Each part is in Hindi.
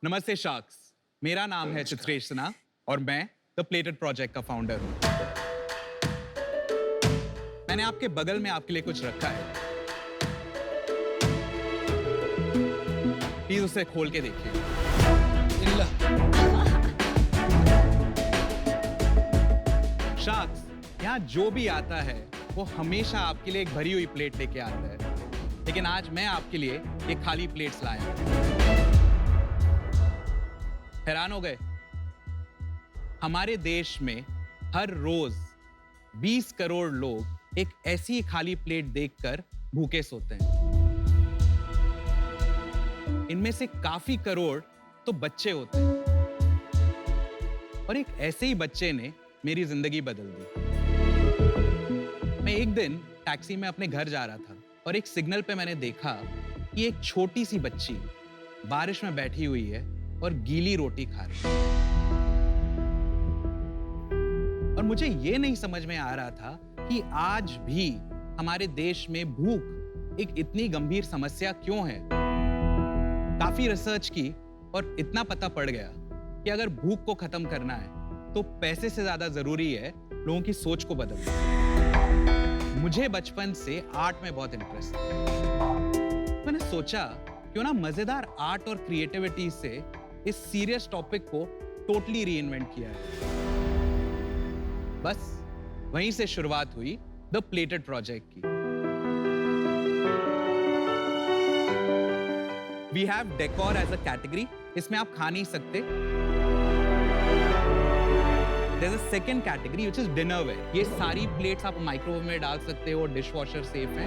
नमस्ते शार्क्स, मेरा नाम है चित्रेश सिन्हा और मैं द प्लेटेड प्रोजेक्ट का फाउंडर हूं। मैंने आपके बगल में आपके लिए कुछ रखा है, प्लीज उसे खोल के देखिए। शार्क्स, यहाँ जो भी आता है वो हमेशा आपके लिए एक भरी हुई प्लेट लेके आता है, लेकिन आज मैं आपके लिए एक खाली प्लेट्स लाया हूं। हैरान हो गए? हमारे देश में हर रोज 20 करोड़ लोग एक ऐसी खाली प्लेट देखकर भूखे सोते हैं। इनमें से काफी करोड़ तो बच्चे होते हैं, और एक ऐसे ही बच्चे ने मेरी जिंदगी बदल दी। मैं एक दिन टैक्सी में अपने घर जा रहा था और एक सिग्नल पे मैंने देखा कि एक छोटी सी बच्ची बारिश में बैठी हुई है और गीली रोटी खा रही है। और मुझे ये नहीं समझ में आ रहा था कि आज भी हमारे देश में भूख एक इतनी गंभीर समस्या क्यों है। काफी रिसर्च की और इतना पता पड़ गया कि अगर भूख को खत्म करना है तो पैसे से ज्यादा जरूरी है लोगों की सोच को बदलना। मुझे बचपन से आर्ट में बहुत इंटरेस्ट है। मैंने सोचा क्यों ना मजेदार आर्ट और क्रिएटिविटी से इस सीरियस टॉपिक को टोटली रीइन्वेंट किया है। बस वहीं से शुरुआत हुई द प्लेटेड प्रोजेक्ट की। We have decor as a category, इसमें आप खा नहीं सकते। There's a second category which is dinnerware. ये सारी प्लेट्स आप माइक्रोवेव में डाल सकते हो, डिशवॉशर सेफ है।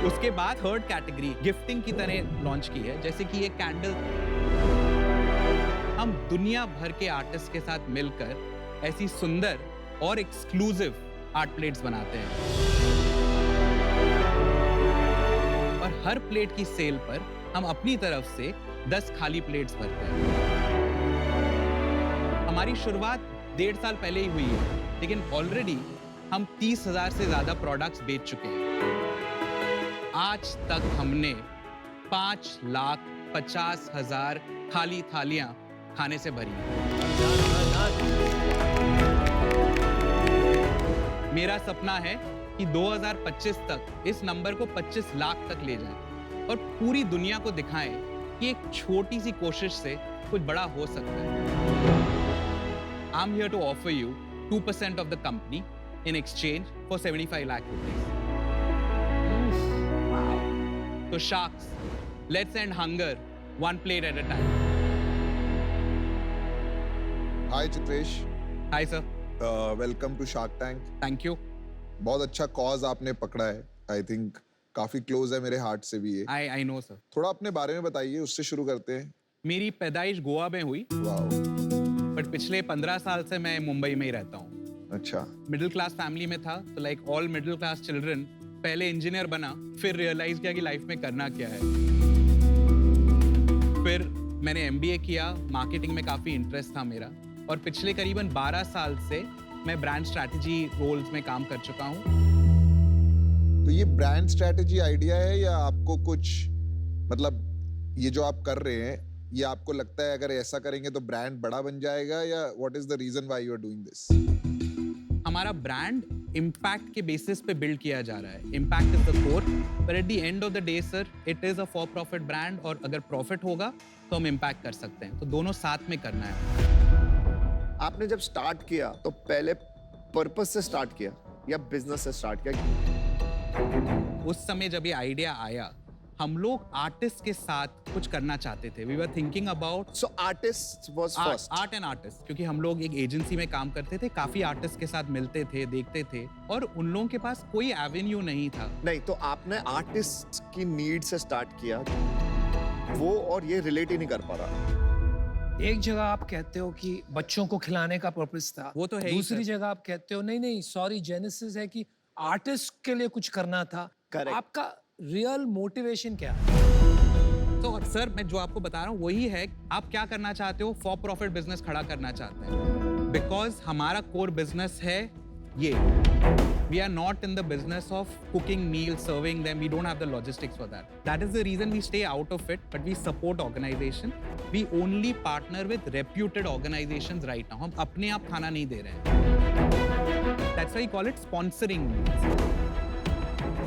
उसके बाद थर्ड कैटेगरी गिफ्टिंग की तरह लॉन्च की है, जैसे कि ये कैंडल। हम दुनिया भर के आर्टिस्ट के साथ मिलकर ऐसी सुंदर और एक्सक्लूसिव आर्ट प्लेट्स बनाते हैं, और हर प्लेट की सेल पर हम अपनी तरफ से 10 खाली प्लेट्स भरते हैं। हमारी शुरुआत 1.5 साल पहले ही हुई है, लेकिन ऑलरेडी हम 30,000 से ज्यादा प्रोडक्ट्स बेच चुके हैं। आज तक हमने 5,50,000 खाली थालियां खाने से भरी हैं। मेरा सपना है कि 2025 तक इस नंबर को 25 लाख तक ले जाएं और पूरी दुनिया को दिखाएं कि एक छोटी सी कोशिश से कुछ बड़ा हो सकता है। I'm here to offer you 2% of the company in exchange for 75 lakh rupees. Wow. So sharks, let's end hunger one plate at a time. Hi Chitresh. Hi sir. Welcome to Shark Tank. Thank you. बहुत अच्छा कॉज आपने पकड़ा है। I think काफी क्लोज है मेरे हार्ट से भी ये। I know sir. थोड़ा अपने बारे में बताइए, उससे शुरू करते हैं। मेरी पैदाइश गोवा में हुई, वाओ। बट पिछले 15 साल से मैं मुंबई में ही रहता हूँ। अच्छा। मिडिल क्लास फैमिली में था, तो like all middle class children पहले इंजीनियर बना, फिर रियलाइज किया कि लाइफ में करना क्या है। फिर मैंने एमबीए किया, मार्केटिंग में काफी इंटरेस्ट था मेरा, और पिछले करीबन 12 साल से मैं ब्रांड स्ट्रैटेजी रोल्स में काम कर चुका हूँ। तो ये ब्रांड स्ट्रैटेजी आइडिया है या आपको कुछ, मतलब ये जो आप कर रहे हैं, ये आपको लगता है अगर ऐसा करेंगे तो ब्रांड बड़ा बन जाएगा, या what is the reason why you are doing this? हमारा ब्रांड इम्पैक्ट के बेसिस पे बिल्ड किया जा रहा है। इम्पैक्ट इज द कोर, पर at the end of the day sir, it is a for profit brand, और अगर प्रॉफिट होगा तो हम इम्पैक्ट कर सकते हैं, तो दोनों साथ में करना है। आपने जब स्टार्ट किया तो पहले पर्पस से स्टार्ट किया या बिजनेस से स्टार्ट किया? उस समय जब ये आइडिया आया, हम लोग आर्टिस्ट के साथ कुछ करना चाहते थे। We were thinking about so artist was first. Art and artist, क्योंकि हम लोग एक एजेंसी में काम करते थे, काफी आर्टिस्ट के साथ मिलते थे, देखते थे, और उन लोगों के पास कोई एवेन्यू नहीं था। नहीं, तो आपने आर्टिस्ट की नीड से स्टार्ट किया, वो और ये रिलेट ही नहीं कर पा रहा। एक जगह आप कहते हो कि बच्चों को खिलाने का पर्पस था, वो तो है ही दूसरी सर। जगह आप कहते हो नहीं सॉरी, जेनेसिस है कि आर्टिस्ट के लिए कुछ करना था। Correct. आपका रियल मोटिवेशन क्या? तो सर, मैं जो आपको बता रहा हूँ वही है, आप क्या करना चाहते हो? फॉर प्रॉफिट बिजनेस खड़ा करना चाहते हैं, बिकॉज हमारा कोर बिजनेस है ये। We are not in the business of cooking meals, serving them. We don't have the logistics for that. That is the reason we stay out of it, but we support organization. We only partner with reputed organizations right now. हम अपने आप खाना नहीं दे रहे हैं. That's why we call it sponsoring meals.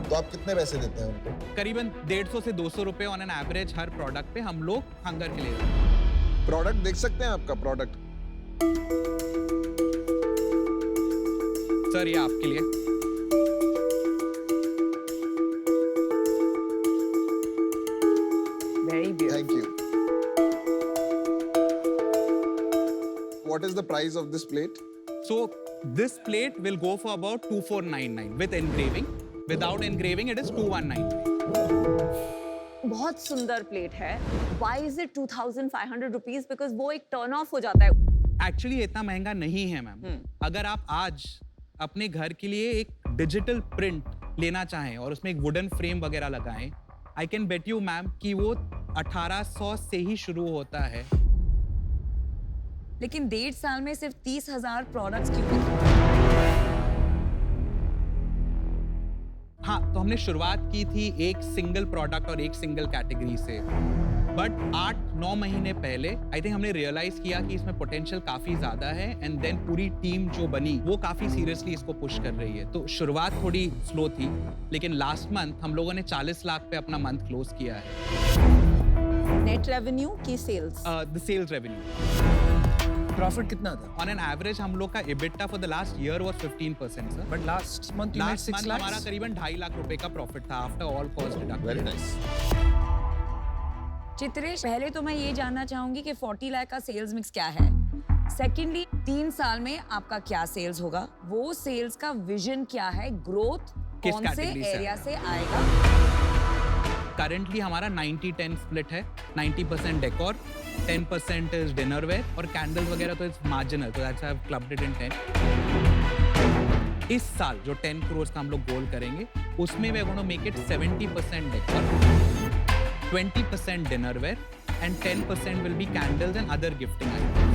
तो आप कितने पैसे देते हैं उनको? करीबन 150 से 200 रुपए on an average her product पे हम लोग हंगर के लिए देते हैं. प्रोडक्ट देख सकते हैं आपका प्रोडक्ट? सर ये आपके लिए. Very beautiful. Thank you. What is the price of this plate? So this plate will go for about 2499 with engraving. Without engraving, it is 2199. बहुत सुंदर प्लेट है. Why is it 2,500 rupees? Because वो एक टर्न ऑफ हो जाता है. एक्चुअली इतना महंगा नहीं है मैम. अगर आप आज अपने घर के लिए एक डिजिटल प्रिंट लेना चाहें और उसमें एक वुडन फ्रेम वगैरह लगाएं, I can bet you ma'am कि वो 1800 से ही शुरू होता है. लेकिन 1.5 साल में सिर्फ 30,000 प्रोडक्ट्स क्यों बिके? हाँ, तो हमने शुरुआत की थी एक सिंगल प्रोडक्ट और एक सिंगल कैटेगरी से, बट 8-9 महीने पहले आई थिंक हमने रियलाइज किया कि इसमें पोटेंशियल काफी ज्यादा है, एंड देन पूरी टीम जो बनी वो काफी सीरियसली इसको पुश कर रही है. तो शुरुआत थोड़ी स्लो थी, लेकिन लास्ट मंथ हम लोगों ने 40 लाख पे अपना मंथ क्लोज किया है. नेट रेवेन्यू की sales? The sales revenue. Profit कितना था? ऑन एन एवरेज हम लोग का EBITDA for the last year was 15% sir. But last month you made last 6 month lakh. हमारा करीबन 2.5 लाख रुपए का प्रॉफिट था after all cost deducted. Very nice. Chitresh, पहले तो मैं ये जानना चाहूंगी कि 40 लाख का सेल्स मिक्स क्या है. सेकेंडली, 3 साल में आपका क्या सेल्स होगा? वो सेल्स का विजन क्या है? ग्रोथ किस कौन से category से एरिया आएगा? से आएगा? करंटली हमारा 90-10 स्प्लिट है. 90% डेकोर, 10% इज डिनर वेयर, और कैंडल्स वगैरह तो इट्स मार्जिनल, तो that's I have clubbed it in 10. इस साल जो 10 करोड़ का हम लोग गोल करेंगे, उसमें we are gonna make it 70% decor, 20% dinnerware, and 10% will be candles and other gifting items.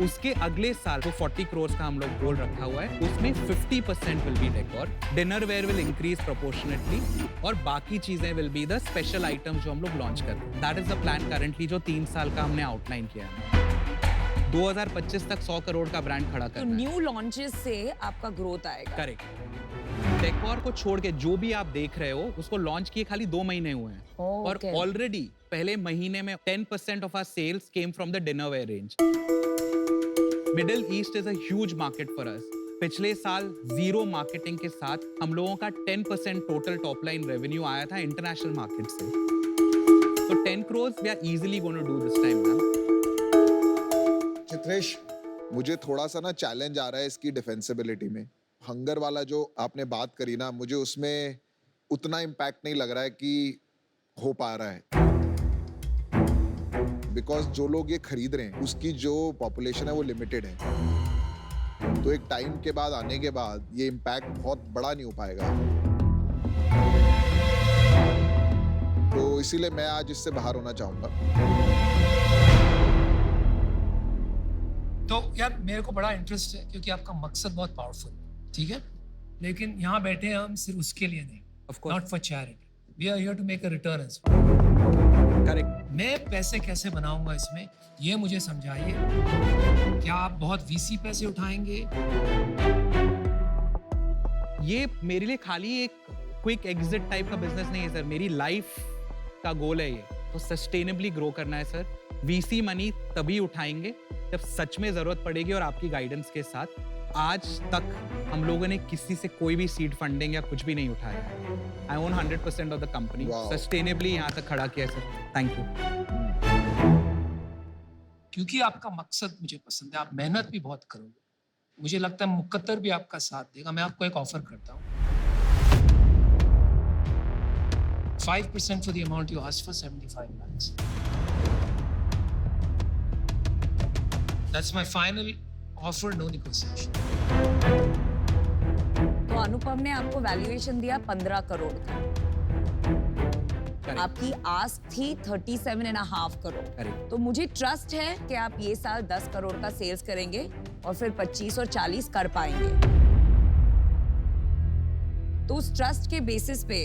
उसके अगले साल जो 40 करोड़ का हम लोग गोल रखा हुआ है, उसमें 50% will be decor, dinnerware will increase proportionately, और बाकी चीजें will be the special items जो हम लोग लॉन्च कर रहे हैं. That is the plan currently जो 3 साल का हमने आउटलाइन किया है. 2025 तक 100 करोड़ का ब्रांड खड़ा तो करना है. न्यू लॉन्चेस से आपका ग्रोथ आएगा. करेक्ट. डेकोर को छोड़ के जो भी आप देख रहे हो, उसको लॉन्च किए खाली 2 महीने हुए हैं, Oh, और okay. ऑलरेडी पहले महीने में 10% of our sales came from the dinnerware range. Middle east is a huge market for us. पिछले साल जीरो मार्केटिंग के साथ हम लोगों का 10% टोटल टॉप लाइन रेवेन्यू आया था इंटरनेशनल मार्केट से. तो 10 crore we are easily gonna do this time ma'am. Chitresh, मुझे थोड़ा सा ना चैलेंज आ रहा है इसकी डिफेंसिबिलिटी में. हंगर वाला जो आपने बात करी ना, मुझे उसमें उतना इम्पैक्ट नहीं लग रहा है कि हो पा रहा है, बिकॉज जो लोग ये खरीद रहे हैं उसकी जो पॉपुलेशन है वो लिमिटेड है. तो एक टाइम के बाद आने के बाद ये इम्पैक्ट बहुत बड़ा नहीं हो पाएगा. तो इसीलिए मैं आज इससे बाहर होना चाहूंगा. तो यार मेरे को बड़ा इंटरेस्ट है क्योंकि आपका मकसद बहुत पावरफुल है, ठीक है, लेकिन यहाँ बैठे हैं हम सिर्फ उसके लिए नहीं, Of course. Not for charity. We are here to make a return. Correct. मैं पैसे कैसे बनाऊंगा इसमें, ये मुझे समझाइए. क्या आप बहुत वीसी पैसे उठाएंगे? ये मेरे लिए खाली एक क्विक एग्जिट टाइप का बिजनेस नहीं है सर. मेरी लाइफ का गोल है ये. तो सस्टेनेबली ग्रो करना है सर. वीसी मनी तभी उठाएंगे जब सच में जरूरत पड़ेगी और आपकी गाइडेंस के साथ. आज तक हम लोगों ने किसी से कोई भी सीड फंडिंग या कुछ भी नहीं उठाया है. I own 100% of the company. Wow. Sustainably यहाँ तक खड़ा किया है सर. Thank you. क्योंकि आपका मकसद मुझे पसंद है, आप मेहनत भी बहुत करोगे. मुझे लगता है मुकद्दर भी आपका साथ देगा. मैं आपको एक ऑफर करता हूँ. 5% for the amount you asked for, 75 lakhs. That's my final offer, no negotiation. तो अनुपम ने आपको वैल्यूएशन दिया 15 करोड़ का. Correct. आपकी आस्क थी 37.5 करोड़. Correct. तो मुझे ट्रस्ट है कि आप ये साल 10 करोड़ का सेल्स करेंगे और फिर 25 और 40 कर पाएंगे. तो उस ट्रस्ट के बेसिस पे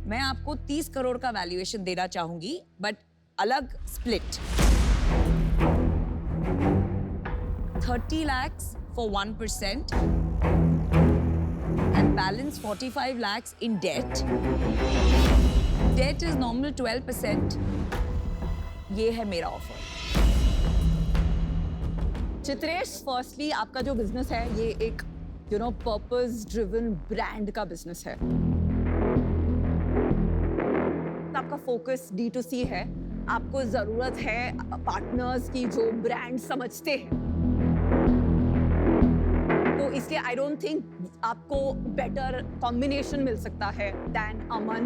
मैं आपको 30 करोड़ का वैल्यूएशन देना चाहूंगी, बट अलग split. 30 lakhs for 1% and balance 45 lakhs in debt. Debt is normal 12%. ये है मेरा ऑफर। चित्रेश, फर्स्टली आपका जो बिजनेस है ये एक पर्पस ड्रिवन ब्रांड का बिजनेस है। आपका फोकस D2C है, आपको जरूरत है पार्टनर्स की जो ब्रांड समझते हैं, तो इसलिए आई डोंट थिंक आपको बेटर कॉम्बिनेशन मिल सकता है दैन अमन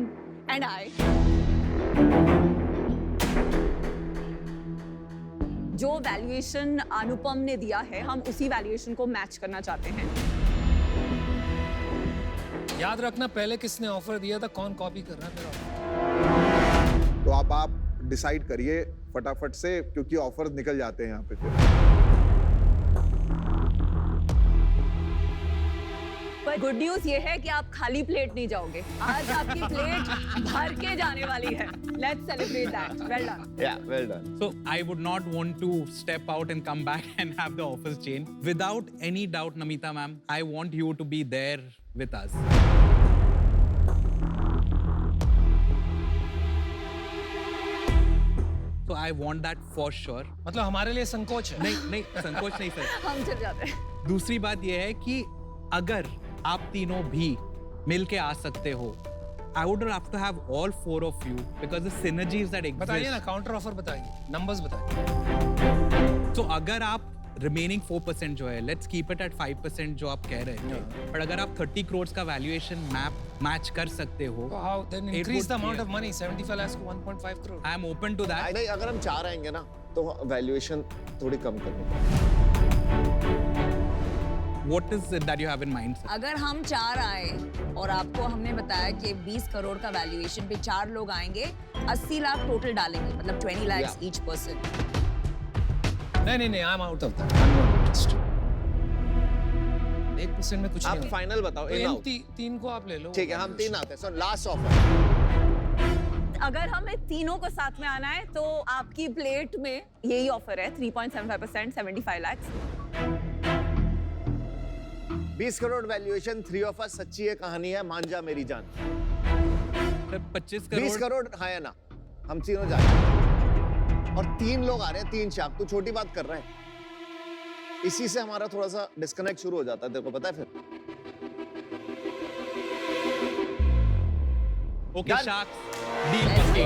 एंड आई। जो वैल्यूएशन अनुपम ने दिया है, हम उसी वैल्यूएशन को मैच करना चाहते हैं। याद रखना, पहले किसने ऑफर दिया था, कौन कॉपी कर रहा है मेरा। तो आप डिसाइड करिए फटाफट से, क्योंकि ऑफर्स निकल जाते हैं यहाँ पे फिर। पर गुड न्यूज ये है कि आप खाली प्लेट नहीं जाओगे, आज आपकी प्लेट भर के जाने वाली है। Let's celebrate that. Well done. Yeah, well done. So I would not want to step out and come back and have the offers change. Without any doubt, Namita ma'am, I want you to be there with us. So I want that for sure. मतलब हमारे लिए संकोच है। नहीं संकोच नहीं सर। हम चल जाते हैं। दूसरी बात यह है कि अगर आप तीनों भी मिल के आ सकते हो, I would have to have all four of you because the synergies that बताइए ना, exist. काउंटर ऑफर बताइए, नंबर्स बताइए। तो अगर आप रिमेनिंग 4% जो है, लेट्स कीप इट एट 5% जो आप कह रहे थे, पर अगर आप 30 करोड़ का वैल्यूएशन मैच कर सकते हो, तो how then it increase the would amount be- of money 75 lakh को 1.5 crore. I am open to that. नहीं, अगर हम 4 आएंगे ना तो वैल्यूएशन थोड़ी कम करनी पड़ेगी। What is it that you have in mind, sir? अगर हम 4 आए और आपको हमने बताया कि 20 करोड़ का वैल्यूएशन पे 4 लोग आएंगे, 80 लाख टोटल डालेंगे, मतलब 20 lakhs Yeah. each person। नहीं, I am out of that. I am not interested. 1% में कुछ नहीं आप होगा। फाइनल बताओ, तो इन इन आउट। तीन को आप ले लो। ठीक है, हम 3 आते हैं। So last offer. अगर हमें तीनों को साथ में आना है तो आपकी प्लेट में यही ऑफर है, 3.75%, 75 lakhs। 20 crore valuation, 3 of us, सच्ची ये कहानी है, मान जा मेरी जान। Sir, 25 20 करोड़ करोड़ है ना, हम तीनों जा रहे हैं और 3 लोग आ रहे हैं, 3 शाप। तू छोटी बात कर रहा है, इसी से हमारा थोड़ा सा डिस्कनेक्ट शुरू हो जाता है, तेरे को पता है फिर। Okay, Done. Sharks. Deal पक्की.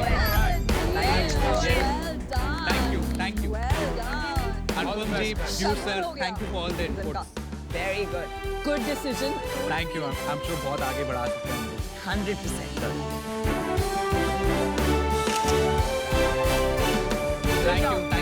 Thank you. Well done। Anupam ji, you sir, thank you for all the inputs. Very good. Good decision. Thank you, I'm sure बहुत आगे बढ़ा सकते हैं हम लोग। 100%। Thank you.